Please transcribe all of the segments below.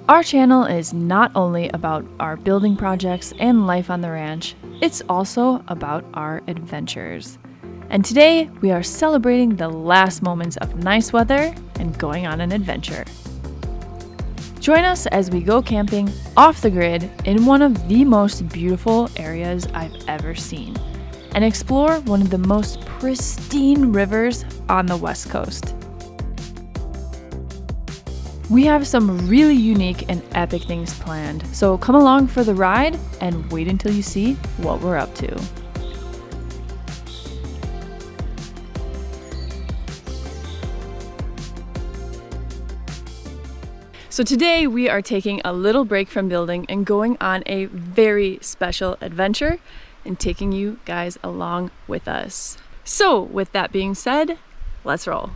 Our channel is not only about our building projects and life on the ranch, it's also about our adventures. And today we are celebrating the last moments of nice weather and going on an adventure. Join us as we go camping off the grid in one of the most beautiful areas I've ever seen, and explore one of the most pristine rivers on the West Coast. We have some really unique and epic things planned, so come along for the ride and wait until you see what we're up to. So today we are taking a little break from building and going on a very special adventure and taking you guys along with us. So with that being said, let's roll.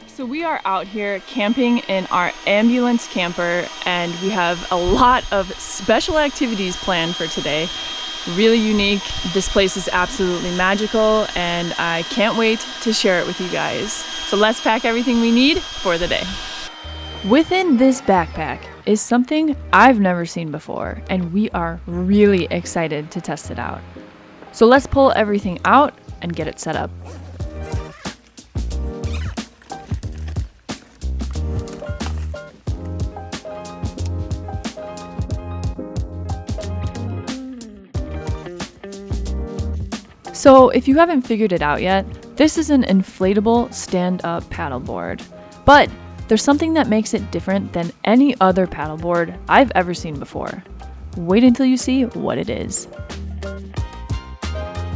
So we are out here camping in our ambulance camper, and we have a lot of special activities planned for today. Really unique. This place is absolutely magical, and I can't wait to share it with you guys. So let's pack everything we need for the day. Within this backpack is something I've never seen before, and we are really excited to test it out. So let's pull everything out and get it set up. So if you haven't figured it out yet, this is an inflatable stand-up paddleboard. But there's something that makes it different than any other paddleboard I've ever seen before. Wait until you see what it is.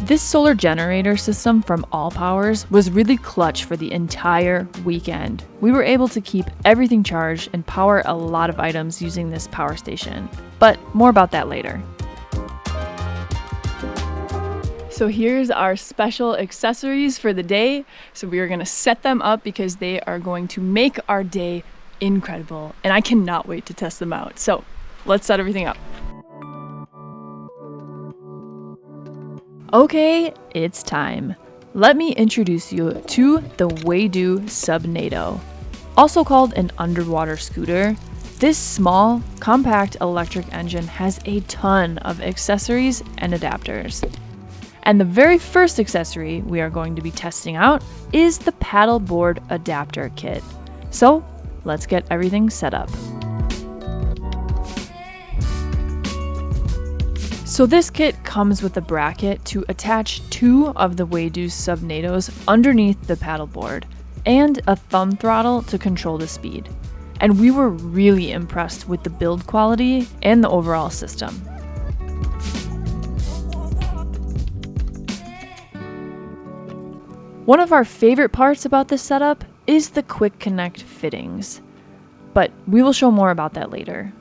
This solar generator system from ALLPOWERS was really clutch for the entire weekend. We were able to keep everything charged and power a lot of items using this power station. But more about that later. So here's our special accessories for the day. So we are gonna set them up because they are going to make our day incredible. And I cannot wait to test them out. So let's set everything up. Okay, it's time. Let me introduce you to the Waydoo Subnado. Also called an underwater scooter, this small, compact electric engine has a ton of accessories and adapters. And the very first accessory we are going to be testing out is the paddleboard adapter kit. So let's get everything set up. So this kit comes with a bracket to attach 2 of the Waydoo Subnados underneath the paddleboard and a thumb throttle to control the speed. And we were really impressed with the build quality and the overall system. One of our favorite parts about this setup is the quick connect fittings, but we will show more about that later.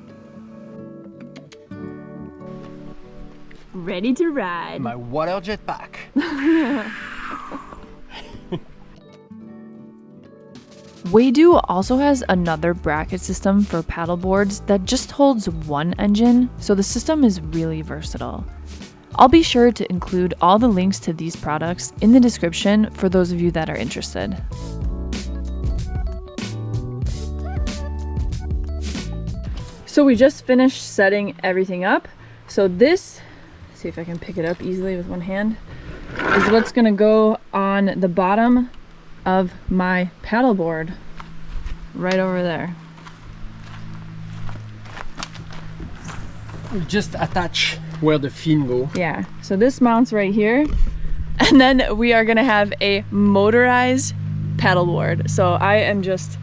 Ready to ride. My water jetpack. Waydoo also has another bracket system for paddleboards that just holds 1 engine, so the system is really versatile. I'll be sure to include all the links to these products in the description for those of you that are interested. So we just finished setting everything up. So this, see if I can pick it up easily with one hand, is what's gonna go on the bottom of my paddleboard, right over there. We just attach where the fin go. Yeah, so this mounts right here, and then we are gonna have a motorized paddleboard. So I am just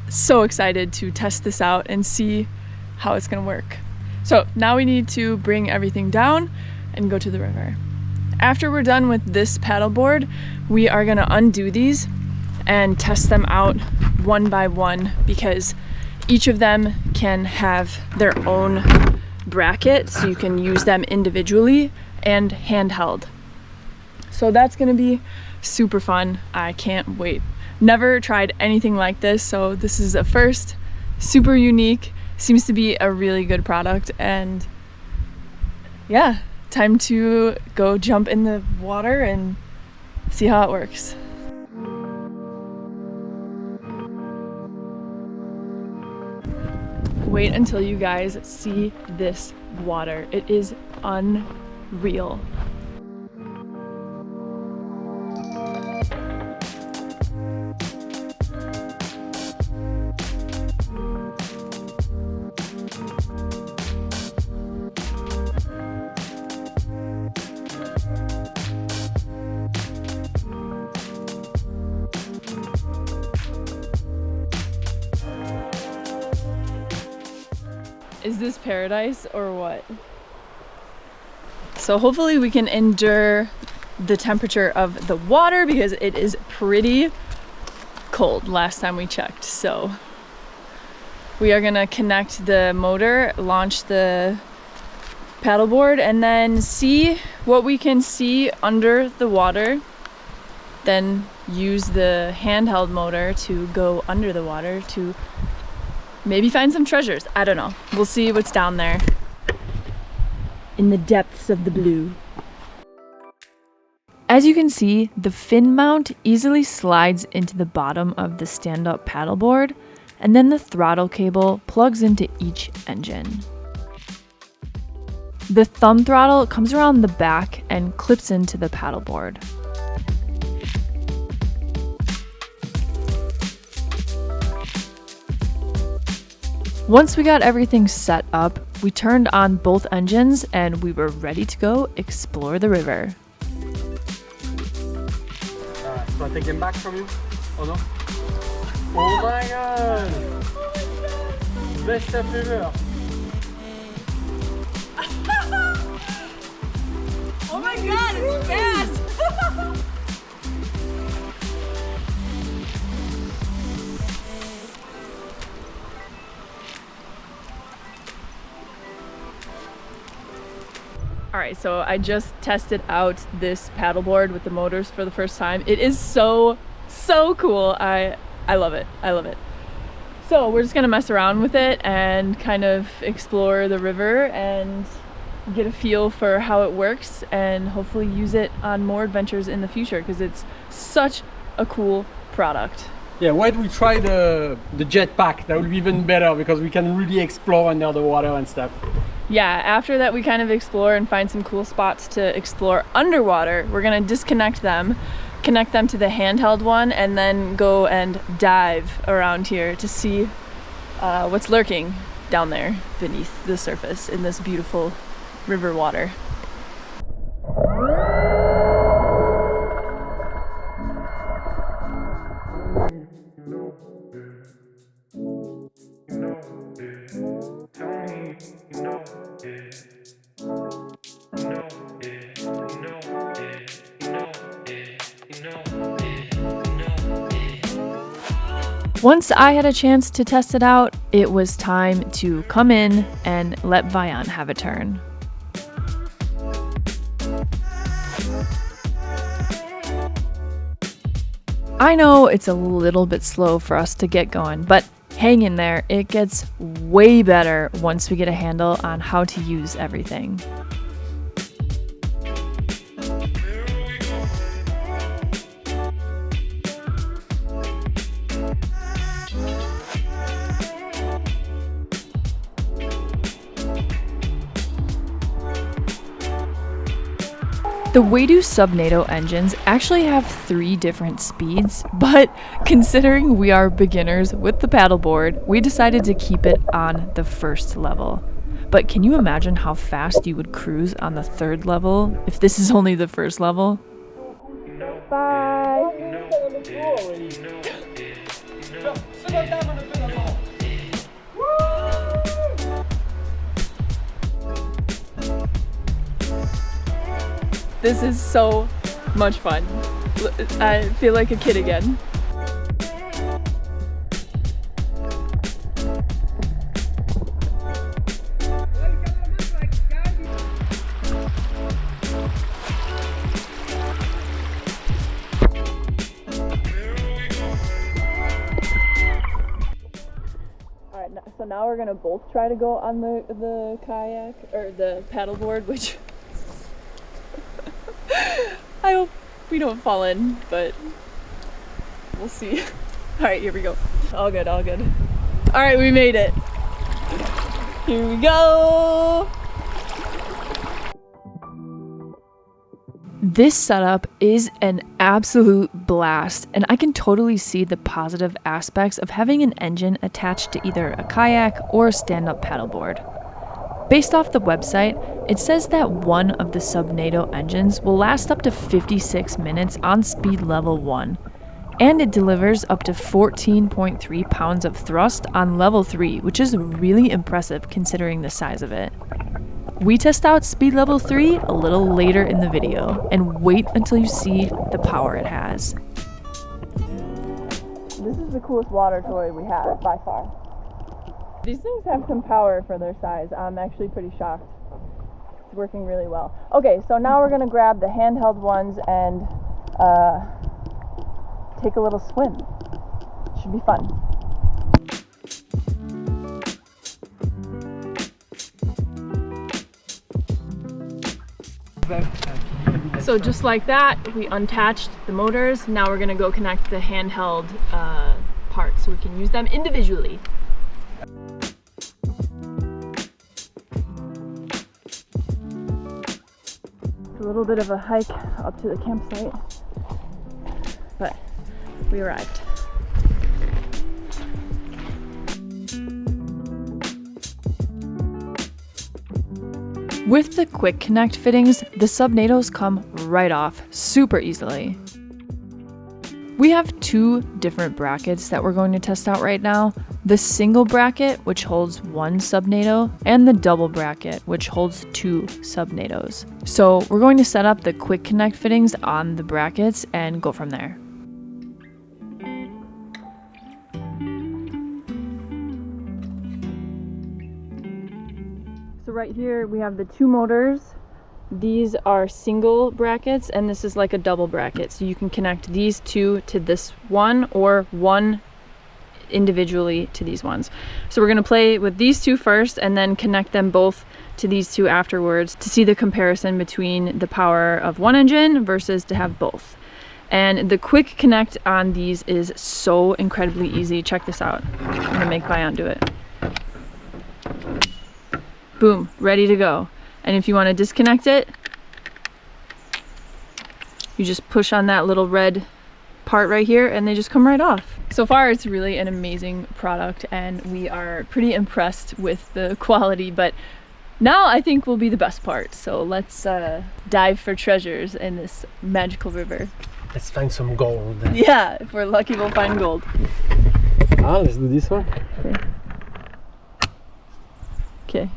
so excited to test this out and see how it's gonna work. So now we need to bring everything down and go to the river. After we're done with this paddleboard, we are gonna undo these and test them out one by one, because each of them can have their own bracket, so you can use them individually and handheld. So that's gonna be super fun. I can't wait. Never tried anything like this, so this is a first. Super unique, seems to be a really good product, and yeah, time to go jump in the water and see how it works. Wait until you guys see this water. It is unreal. Is this paradise or what? So hopefully we can endure the temperature of the water, because it is pretty cold last time we checked. So we are gonna connect the motor, launch the paddleboard, and then see what we can see under the water. Then use the handheld motor to go under the water to maybe find some treasures. I don't know. We'll see what's down there in the depths of the blue. As you can see, the fin mount easily slides into the bottom of the stand-up paddleboard, and then the throttle cable plugs into each engine. The thumb throttle comes around the back and clips into the paddleboard. Once we got everything set up, we turned on both engines and we were ready to go explore the river. So I take them back from you? Oh no? Oh my god! Best stuff ever! Oh my god, it's fast! Alright, so I just tested out this paddleboard with the motors for the first time. It is so cool. I love it. I love it. So we're just gonna mess around with it and kind of explore the river and get a feel for how it works, and hopefully use it on more adventures in the future, because it's such a cool product. Yeah, why don't we try the jetpack? That would be even better, because we can really explore under the water and stuff. Yeah, after that we kind of explore and find some cool spots to explore underwater. We're gonna disconnect them, connect them to the handheld one, and then go and dive around here to see what's lurking down there beneath the surface in this beautiful river water. Once I had a chance to test it out, it was time to come in and let Vian have a turn. I know it's a little bit slow for us to get going, but hang in there, it gets way better once we get a handle on how to use everything. The Waydoo Subnado engines actually have 3 different speeds, but considering we are beginners with the paddleboard, we decided to keep it on the first level. But can you imagine how fast you would cruise on the 3rd level if this is only the 1st level? Bye! This is so much fun. I feel like a kid again. So now we're gonna both try to go on the kayak or the paddleboard, which I hope we don't fall in, but we'll see. All right, here we go. All good, all good. All right, we made it. Here we go. This setup is an absolute blast, and I can totally see the positive aspects of having an engine attached to either a kayak or a stand-up paddleboard. Based off the website, it says that one of the Subnado engines will last up to 56 minutes on speed level 1, and it delivers up to 14.3 pounds of thrust on level 3, which is really impressive considering the size of it. We test out speed level 3 a little later in the video, and wait until you see the power it has. This is the coolest water toy we have by far. These things have some power for their size. I'm actually pretty shocked. It's working really well. Okay, so now we're gonna grab the handheld ones and take a little swim. Should be fun. So just like that, we unattached the motors. Now we're gonna go connect the handheld parts so we can use them individually. It's a little bit of a hike up to the campsite, but we arrived. With the quick connect fittings, the Subnados come right off super easily. We have two different brackets that we're going to test out right now. The single bracket, which holds one Subnado, and the double bracket, which holds two Subnados. So we're going to set up the quick connect fittings on the brackets and go from there. So right here we have the two motors. These are single brackets and this is like a double bracket. So you can connect these two to this one or one individually to these ones. So we're going to play with these two first and then connect them both to these two afterwards to see the comparison between the power of one engine versus to have both. And the quick connect on these is so incredibly easy. Check this out. I'm going to make Bayan do it. Boom, ready to go. And if you want to disconnect it, you just push on that little red part right here and they just come right off. So far it's really an amazing product and we are pretty impressed with the quality, but now I think will be the best part. So let's dive for treasures in this magical river. Let's find some gold. Yeah, if we're lucky we'll find gold. Let's do this one. Okay.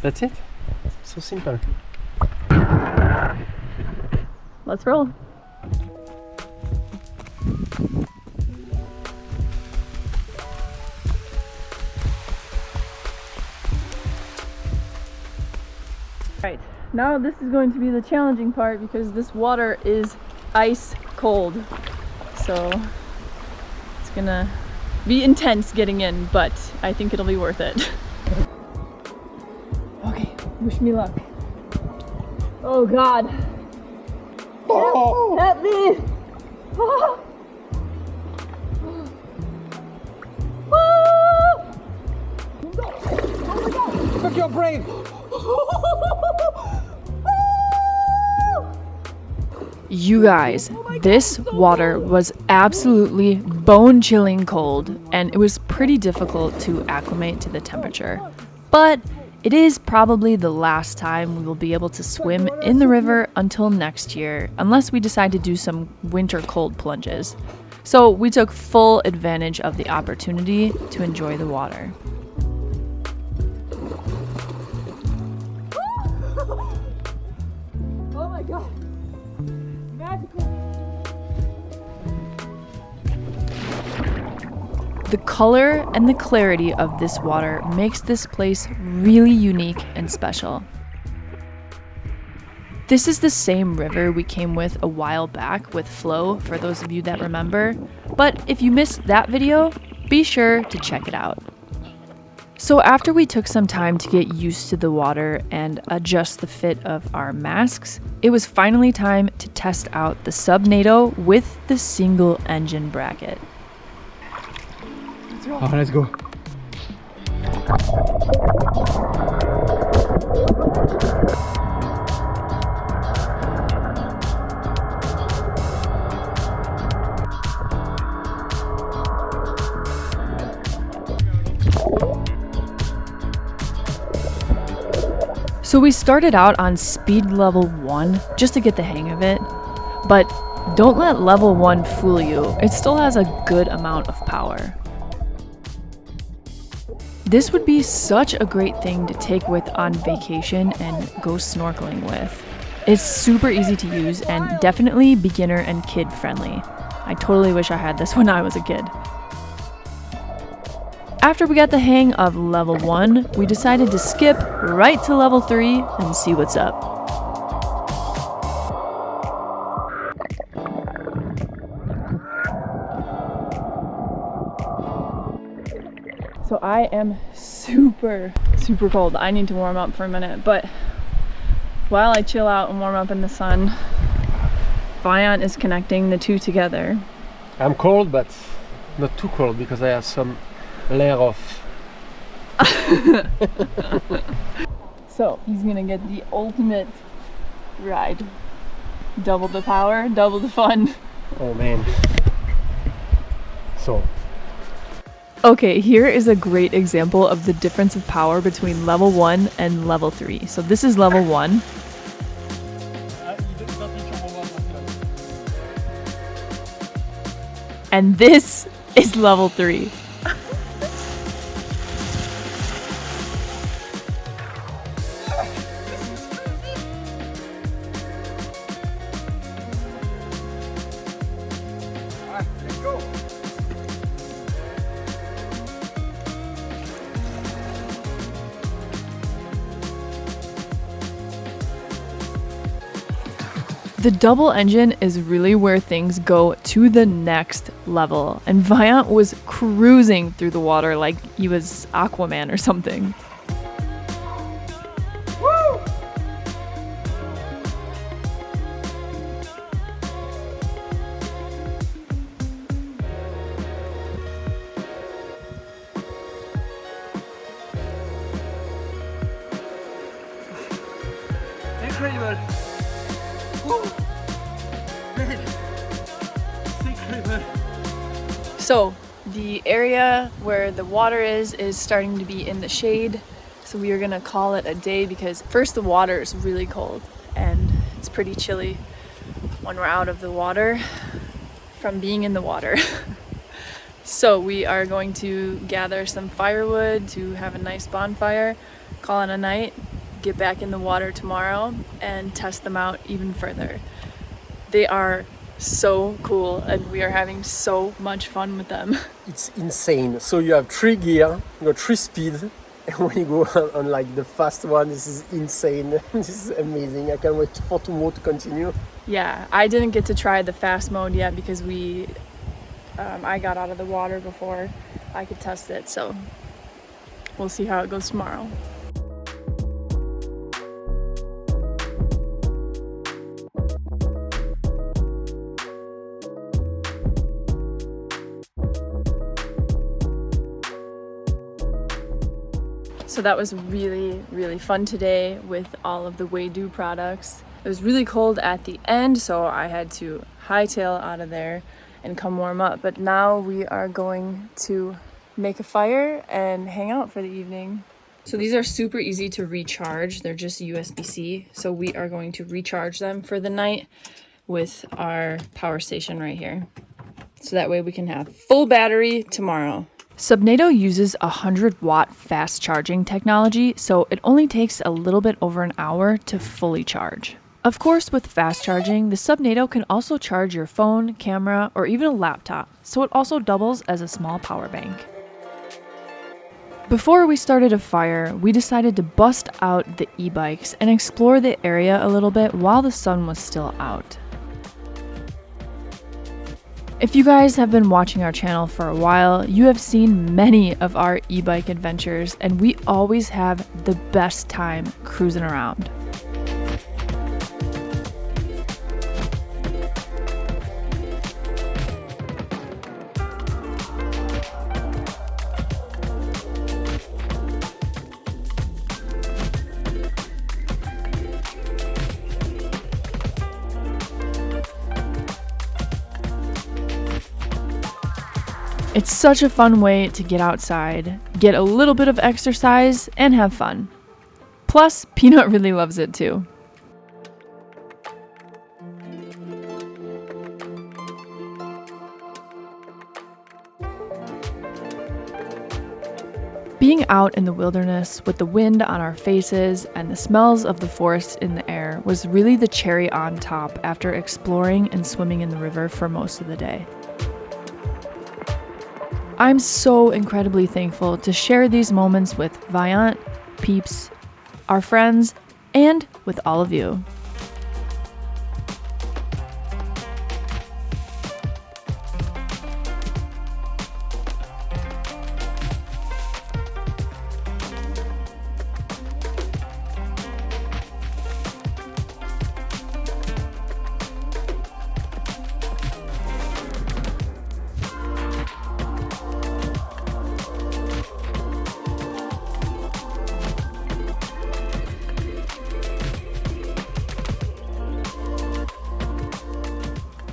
That's it. So simple. Let's roll. Right, now this is going to be the challenging part because this water is ice cold. So it's gonna be intense getting in, but I think it'll be worth it. Okay, wish me luck. Oh God. Help me! Oh. Look your brain! You guys, this water was absolutely bone-chilling cold, and it was pretty difficult to acclimate to the temperature. But It is probably the last time we will be able to swim in the river until next year, unless we decide to do some winter cold plunges. So we took full advantage of the opportunity to enjoy the water. Oh my god! Magical! The color and the clarity of this water makes this place really unique and special. This is the same river we came with a while back with Flo, for those of you that remember, but if you missed that video, be sure to check it out. So after we took some time to get used to the water and adjust the fit of our masks, it was finally time to test out the Subnado with the single engine bracket. Oh, let's go. So we started out on speed level 1 just to get the hang of it, but don't let level 1 fool you, it still has a good amount of power. This would be such a great thing to take with on vacation and go snorkeling with. It's super easy to use and definitely beginner and kid friendly. I totally wish I had this when I was a kid. After we got the hang of level 1, we decided to skip right to level 3 and see what's up. So I am super cold. I need to warm up for a minute, but while I chill out and warm up in the sun, Viant is connecting the two together. I'm cold, but not too cold because I have some layer of. So he's gonna get the ultimate ride. Double the power, double the fun. Oh man. So. Okay, here is a great example of the difference of power between level 1 and level 3. So this is level 1. And this is level 3. Let's go. The double engine is really where things go to the next level, and Viant was cruising through the water like he was Aquaman or something. Woo! Incredible! So the area where the water is starting to be in the shade, so we are gonna call it a day because first the water is really cold and it's pretty chilly when we're out of the water from being in the water. So we are going to gather some firewood to have a nice bonfire, call it a night, get back in the water tomorrow and test them out even further. They are so cool and we are having so much fun with them. It's insane. So you have 3 gear, you got 3 speed, and when you go on like the fast one, this is insane. This is amazing. I can't wait for tomorrow to continue. Yeah, I didn't get to try the fast mode yet because I got out of the water before I could test it, so we'll see how it goes tomorrow. So that was really fun today with all of the Waydoo products. It was really cold at the end, so I had to hightail out of there and come warm up. But now we are going to make a fire and hang out for the evening. So these are super easy to recharge. They're just USB-C. So we are going to recharge them for the night with our power station right here. So that way we can have full battery tomorrow. Subnado uses 100-watt fast charging technology, so it only takes a little bit over an hour to fully charge. Of course, with fast charging, the Subnado can also charge your phone, camera, or even a laptop, so it also doubles as a small power bank. Before we started a fire, we decided to bust out the e-bikes and explore the area a little bit while the sun was still out. If you guys have been watching our channel for a while, you have seen many of our e-bike adventures, and we always have the best time cruising around. It's such a fun way to get outside, get a little bit of exercise, and have fun. Plus, Peanut really loves it too. Being out in the wilderness with the wind on our faces and the smells of the forest in the air was really the cherry on top after exploring and swimming in the river for most of the day. I'm so incredibly thankful to share these moments with Viant, Peeps, our friends, and with all of you.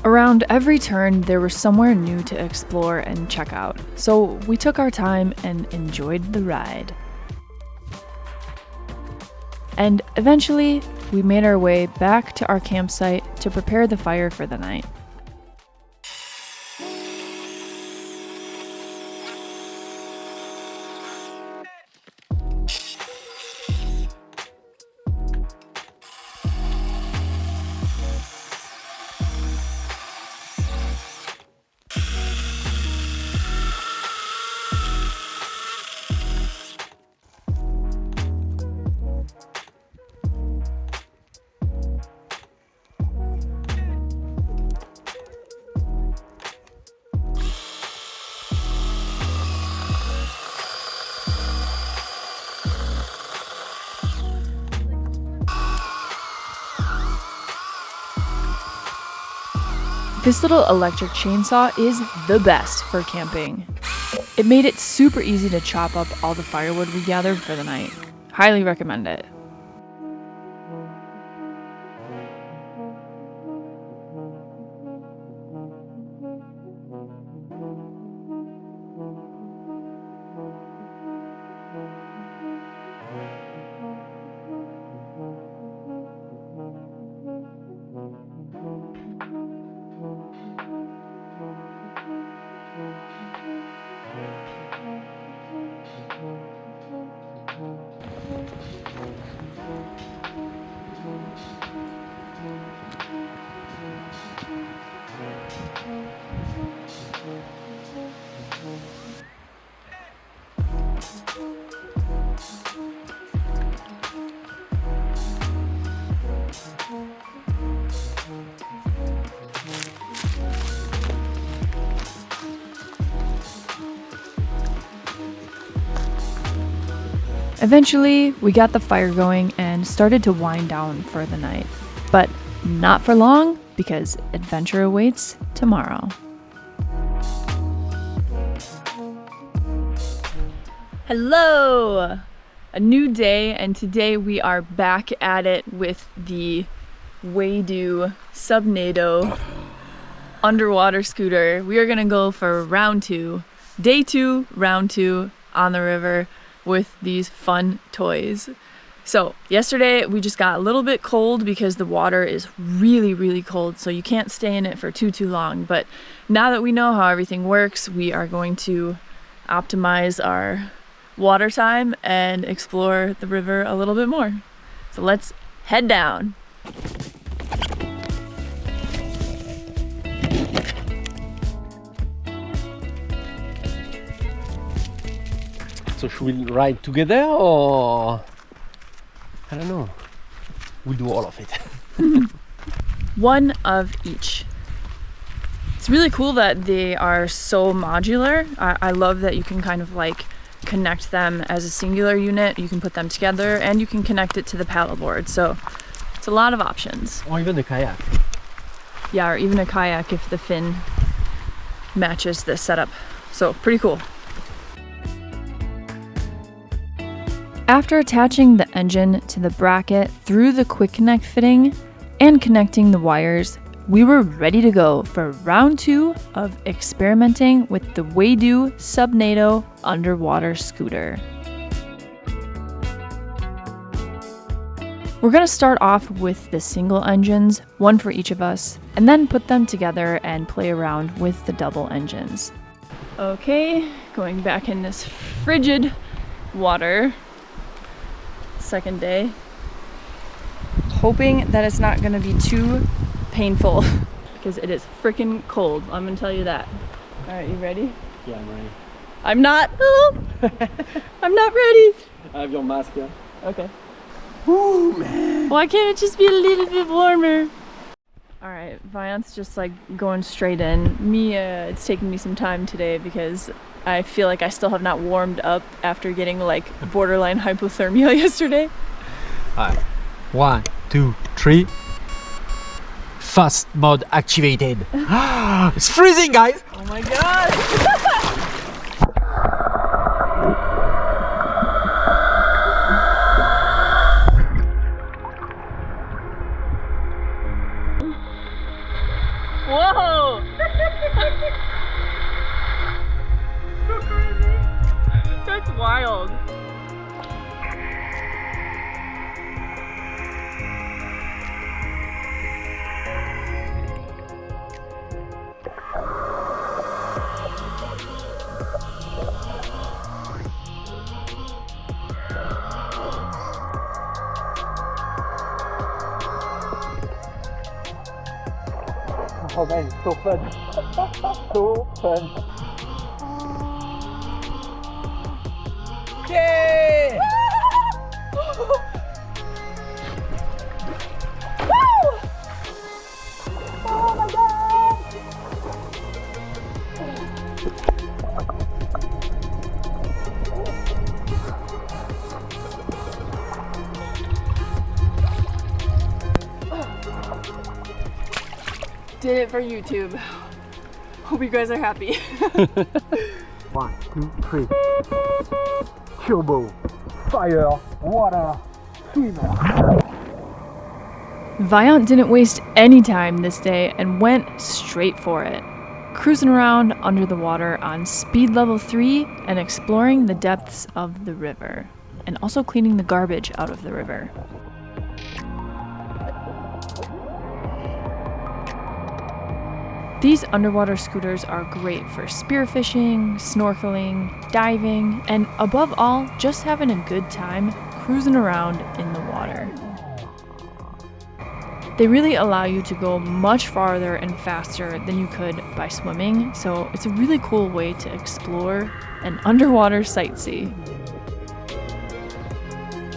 Around every turn, there was somewhere new to explore and check out, so we took our time and enjoyed the ride. And eventually, we made our way back to our campsite to prepare the fire for the night. This little electric chainsaw is the best for camping. It made it super easy to chop up all the firewood we gathered for the night. Highly recommend it. Eventually, we got the fire going and started to wind down for the night. But not for long, because adventure awaits tomorrow. Hello! A new day, and today we are back at it with the Waydoo Subnado Underwater Scooter. We are gonna go for round two, day two, round two on the river. with these fun toys. So yesterday we just got a little bit cold because the water is really, really cold, so you can't stay in it for too long. But now that we know how everything works, we are going to optimize our water time and explore the river a little bit more. So let's head down. So should we ride together or I don't know. We'll do all of it. One of each. It's really cool that they are so modular. I love that you can kind of like connect them as a singular unit. You can put them together and you can connect it to the paddleboard. So it's a lot of options. Or even the kayak. Yeah, or even a kayak if the fin matches this setup. So pretty cool. After attaching the engine to the bracket through the quick connect fitting and connecting the wires, we were ready to go for round 2 of experimenting with the Waydoo Subnado Underwater Scooter. We're going to start off with the single engines, one for each of us, and then put them together and play around with the double engines. Okay, going back in this frigid water. Second day. Hoping that it's not going to be too painful because it is freaking cold. I'm going to tell you that. All right, you ready? Yeah, I'm ready. I'm not. Oh, I'm not ready. I have your mask here. Okay. Ooh, man. Why can't it just be a little bit warmer? All right, Viant's just like going straight in. Me, it's taking me some time today because I feel like I still have not warmed up after getting like borderline hypothermia yesterday. Alright, 1, 2, 3. Fast mode activated. It's freezing, guys! Oh my god! Whoa! That's wild. Oh man, so fun. So fun. Yay! Oh my god! Did it for YouTube. Hope you guys are happy. 1, 2, 3. Turbo, fire, water, swimmer. Viant didn't waste any time this day and went straight for it, cruising around under the water on speed level 3 and exploring the depths of the river, and also cleaning the garbage out of the river. These underwater scooters are great for spearfishing, snorkeling, diving, and above all, just having a good time cruising around in the water. They really allow you to go much farther and faster than you could by swimming, so it's a really cool way to explore and underwater sightsee.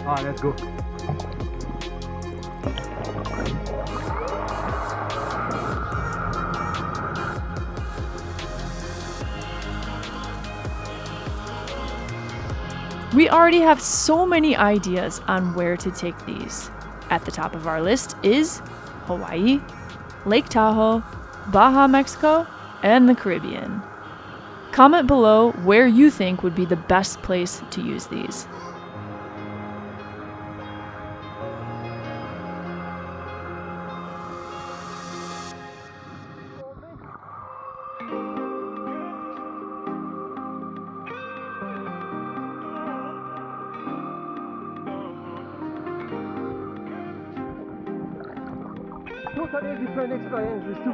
Alright, let's go. We already have so many ideas on where to take these. At the top of our list is Hawaii, Lake Tahoe, Baja, Mexico, and the Caribbean. Comment below where you think would be the best place to use these. totally different experience with two.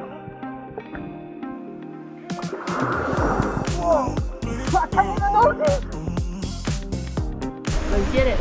Let's get it.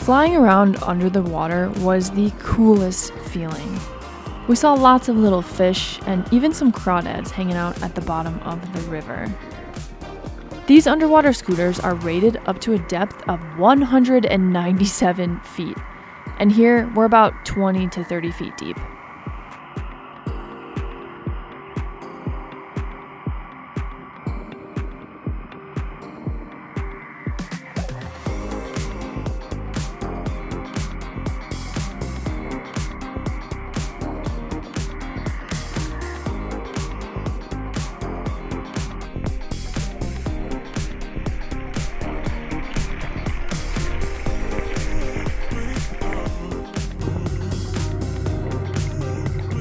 Flying around under the water was the coolest feeling. We saw lots of little fish and even some crawdads hanging out at the bottom of the river. These underwater scooters are rated up to a depth of 197 feet, and here we're about 20 to 30 feet deep.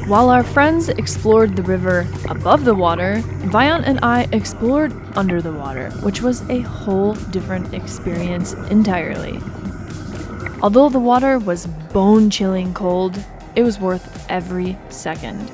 While our friends explored the river above the water, Viant and I explored under the water, which was a whole different experience entirely. Although the water was bone-chilling cold, it was worth every second.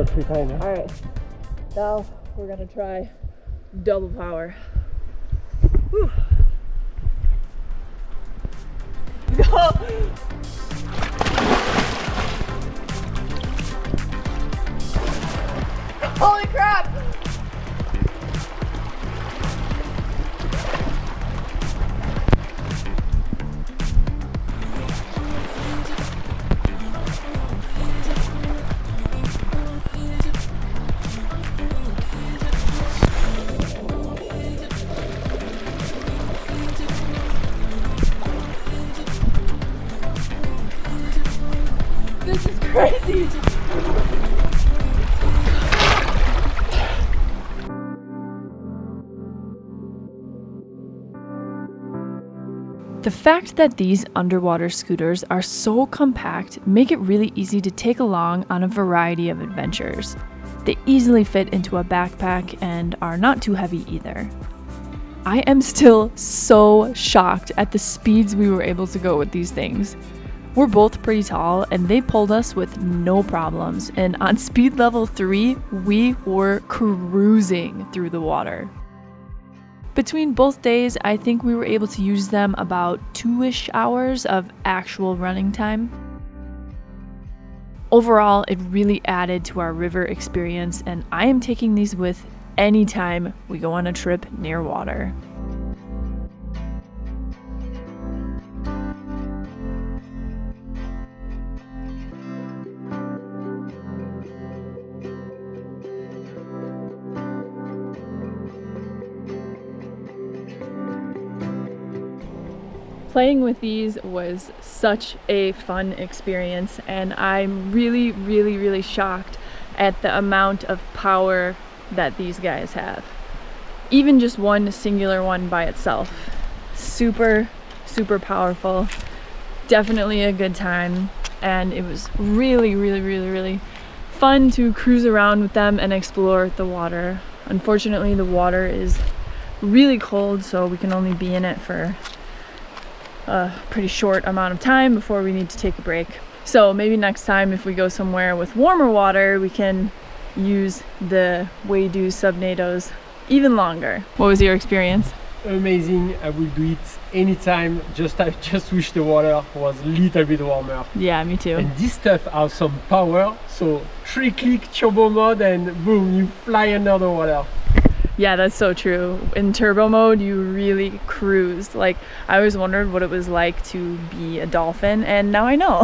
Three times. All right, now we're gonna try double power. Whew. Holy crap! This is crazy. The fact that these underwater scooters are so compact make it really easy to take along on a variety of adventures. They easily fit into a backpack and are not too heavy either. I am still so shocked at the speeds we were able to go with these things. We're both pretty tall and they pulled us with no problems, and on speed level 3, we were cruising through the water. Between both days, I think we were able to use them about 2-ish hours of actual running time. Overall, it really added to our river experience, and I am taking these with anytime we go on a trip near water. Playing with these was such a fun experience, and I'm really shocked at the amount of power that these guys have. Even just one singular one by itself. Super powerful. Definitely a good time, and it was really fun to cruise around with them and explore the water. Unfortunately, the water is really cold, so we can only be in it for a pretty short amount of time before we need to take a break. So maybe next time, if we go somewhere with warmer water, we can use the Waydoo Subnados even longer. What was your experience? Amazing. I will do it anytime. I just wish the water was a little bit warmer. Yeah, me too. And this stuff has some power, so 3-click turbo mode and boom, you fly under the water. Yeah, that's so true. In turbo mode, you really cruised. Like, I always wondered what it was like to be a dolphin, and now I know.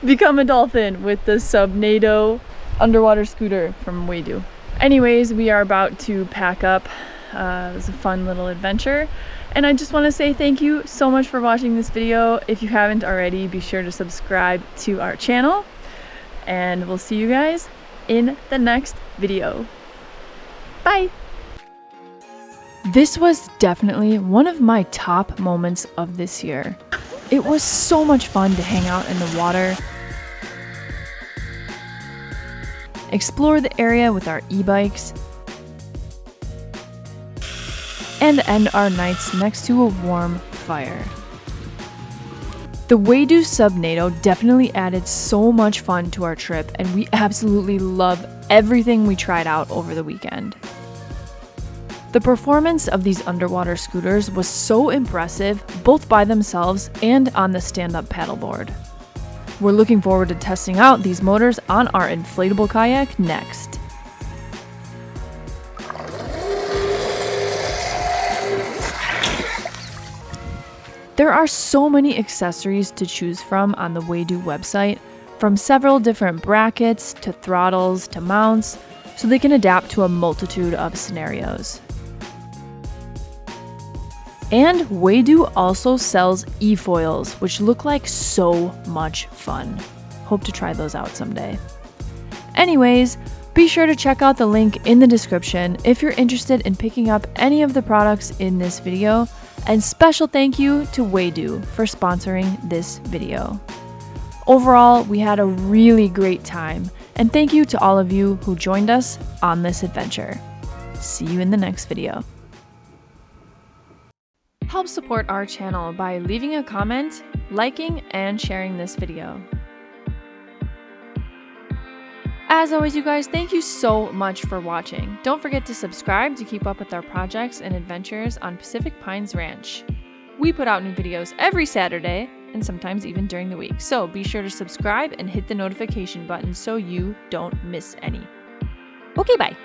Become a dolphin with the Subnado Underwater Scooter from Waydoo. Anyways, we are about to pack up. It was a fun little adventure, and I just want to say thank you so much for watching this video. If you haven't already, be sure to subscribe to our channel, and we'll see you guys in the next video. Bye! This was definitely one of my top moments of this year. It was so much fun to hang out in the water, explore the area with our e-bikes, and end our nights next to a warm fire. The Waydoo Subnado definitely added so much fun to our trip, and we absolutely love everything we tried out over the weekend. The performance of these underwater scooters was so impressive, both by themselves and on the stand-up paddleboard. We're looking forward to testing out these motors on our inflatable kayak next. There are so many accessories to choose from on the Waydoo website, from several different brackets to throttles to mounts, so they can adapt to a multitude of scenarios. And Waydoo also sells e-foils, which look like so much fun. Hope to try those out someday. Anyways, be sure to check out the link in the description if you're interested in picking up any of the products in this video, and special thank you to Waydoo for sponsoring this video. Overall, we had a really great time, and thank you to all of you who joined us on this adventure. See you in the next video. Help support our channel by leaving a comment, liking, and sharing this video. As always, you guys, thank you so much for watching. Don't forget to subscribe to keep up with our projects and adventures on Pacific Pines Ranch. We put out new videos every Saturday, and sometimes even during the week, so be sure to subscribe and hit the notification button so you don't miss any. Okay, bye!